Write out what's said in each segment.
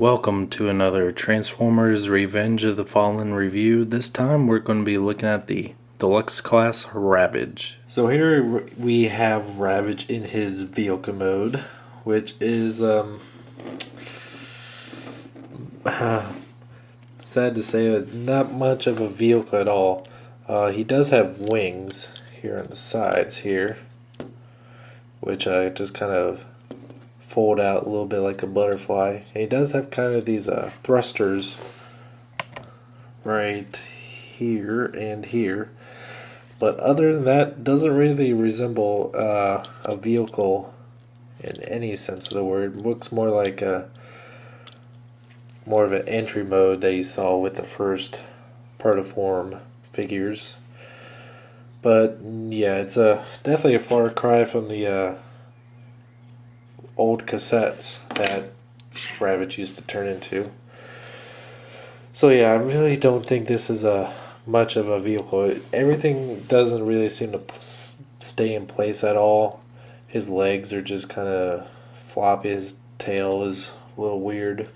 Welcome to another Transformers Revenge of the Fallen review. This time we're going to be looking at the Deluxe class Ravage. So here we have Ravage in his vehicle mode, which is sad to say, not much of a vehicle at all. He does have wings here on the sides here, which I just kind of fold out a little bit like a butterfly. And he does have kind of these thrusters right here and here, but other than that, doesn't really resemble a vehicle in any sense of the word. Looks more like more of an entry mode that you saw with the first Protoform figures. But yeah, it's definitely a far cry from the old cassettes that Ravage used to turn into. So yeah, I really don't think this is much of a vehicle. Everything doesn't really seem to stay in place at all. His legs are just kind of floppy. His tail is a little weird.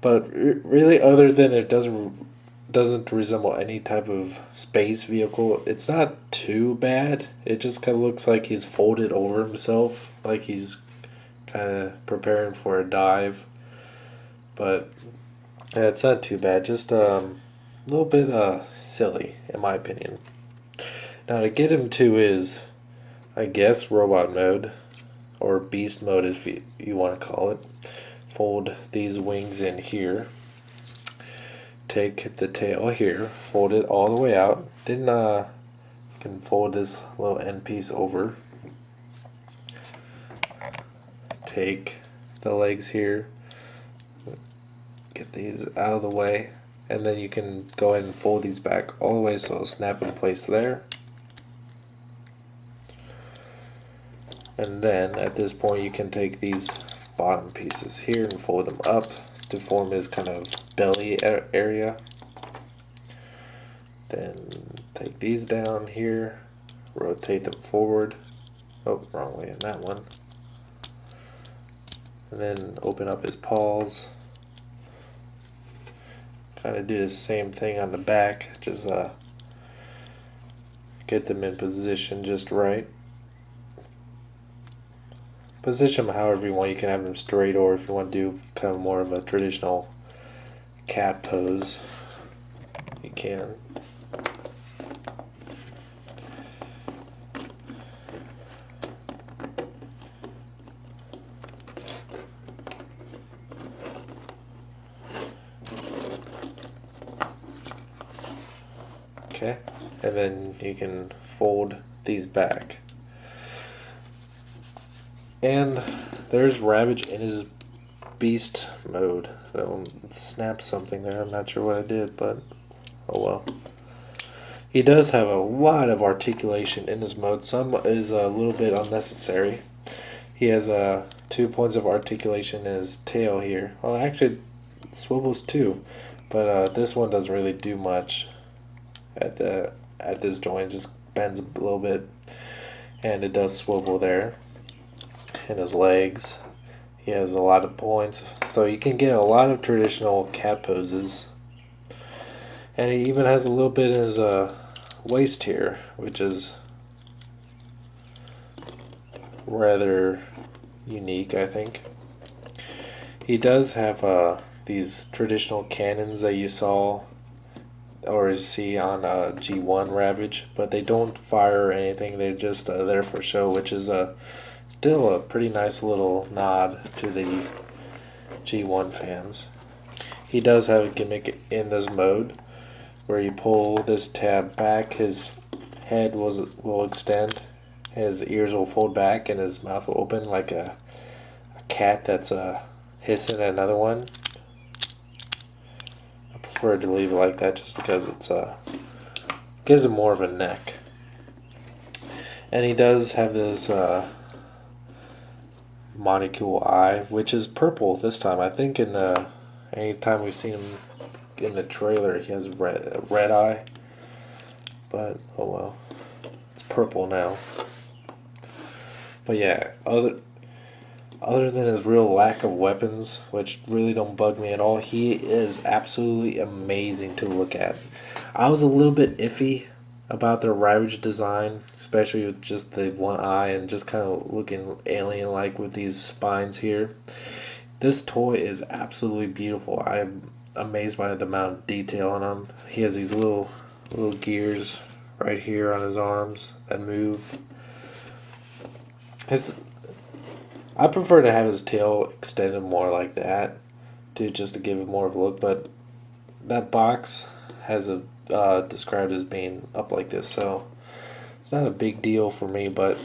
But really, other than it doesn't resemble any type of space vehicle, it's not too bad. It just kind of looks like he's folded over himself, like he's kind of preparing for a dive. But yeah, it's not too bad, just a little bit silly in my opinion. Now to get him to his, I guess, robot mode or beast mode, if you want to call it, fold these wings in here. Take the tail here, fold it all the way out. Then you can fold this little end piece over. Take the legs here, get these out of the way, and then you can go ahead and fold these back all the way so it'll snap in place there. And then at this point you can take these bottom pieces here and fold them up to form his kind of belly area. Then take these down here, rotate them forward. Oh, wrong way in that one. And then open up his paws. Kind of do the same thing on the back, just get them in position just right. Position them however you want. You can have them straight, or if you want to do kind of more of a traditional cat pose, you can. Okay, and then you can fold these back. And there's Ravage in his beast mode. So snap something there. I'm not sure what I did, but oh well. He does have a lot of articulation in his mode. Some is a little bit unnecessary. He has 2 points of articulation in his tail here. Well, actually, swivels too, but this one doesn't really do much at this joint. Just bends a little bit, and it does swivel there. In his legs, he has a lot of points, so you can get a lot of traditional cat poses. And he even has a little bit in his waist here, which is rather unique, I think. He does have these traditional cannons that you saw or see on G1 Ravage, but they don't fire or anything. They're just there for show, which is still a pretty nice little nod to the G1 fans. He does have a gimmick in this mode where you pull this tab back, his head will extend, his ears will fold back, and his mouth will open like a cat that's hissing at another one. I prefer to leave it like that just because it's gives him more of a neck. And he does have this molecule eye, which is purple this time. I think in any time we've seen him in the trailer, he has a red eye, but oh well, it's purple now. But yeah, Other than his real lack of weapons, which really don't bug me at all, he is absolutely amazing to look at. I was a little bit iffy about their Ravage design, especially with just the one eye and just kind of looking alien-like with these spines here. This toy is absolutely beautiful. I'm amazed by the amount of detail on him. He has these little gears right here on his arms that move. I prefer to have his tail extended more like that, to give it more of a look. But that box has a described as being up like this, so it's not a big deal for me. But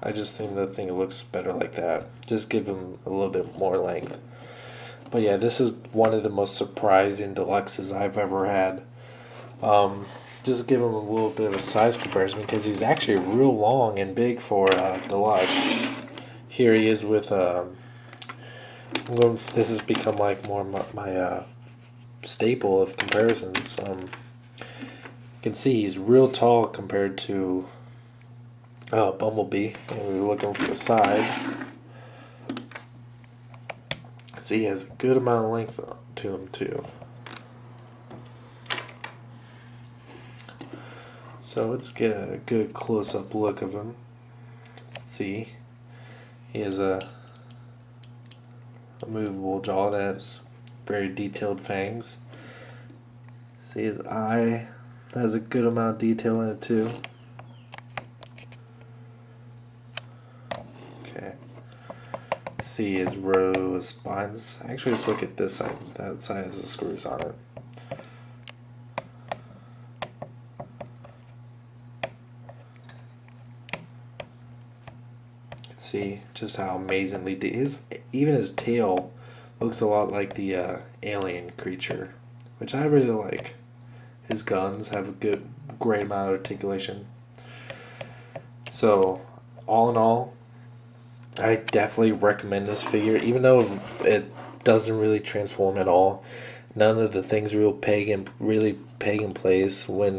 I just think it looks better like that. Just give him a little bit more length. But yeah, this is one of the most surprising deluxes I've ever had. Just give him a little bit of a size comparison because he's actually real long and big for deluxe. Here he is with this has become like more my staple of comparisons. You can see he's real tall compared to Bumblebee. And we were looking from the side. See, he has a good amount of length to him too. So let's get a good close-up look of him. Let's see, he has a movable jaw that has very detailed fangs. See his eye has a good amount of detail in it too. Okay. See his row of spines. Actually, let's look at this side. That side has the screws on it. See just how amazingly even his tail looks a lot like the alien creature, which I really like. His guns have a great amount of articulation. So all in all, I definitely recommend this figure, even though it doesn't really transform at all. None of the things really peg in place when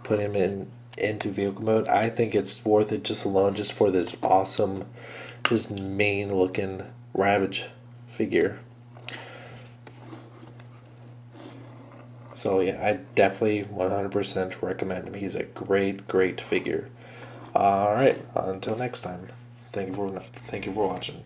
put him into vehicle mode. I think it's worth it just alone, just for this awesome, just mean looking Ravage figure. So yeah, I definitely 100% recommend him. He's a great figure. All right, until next time. Thank you for watching.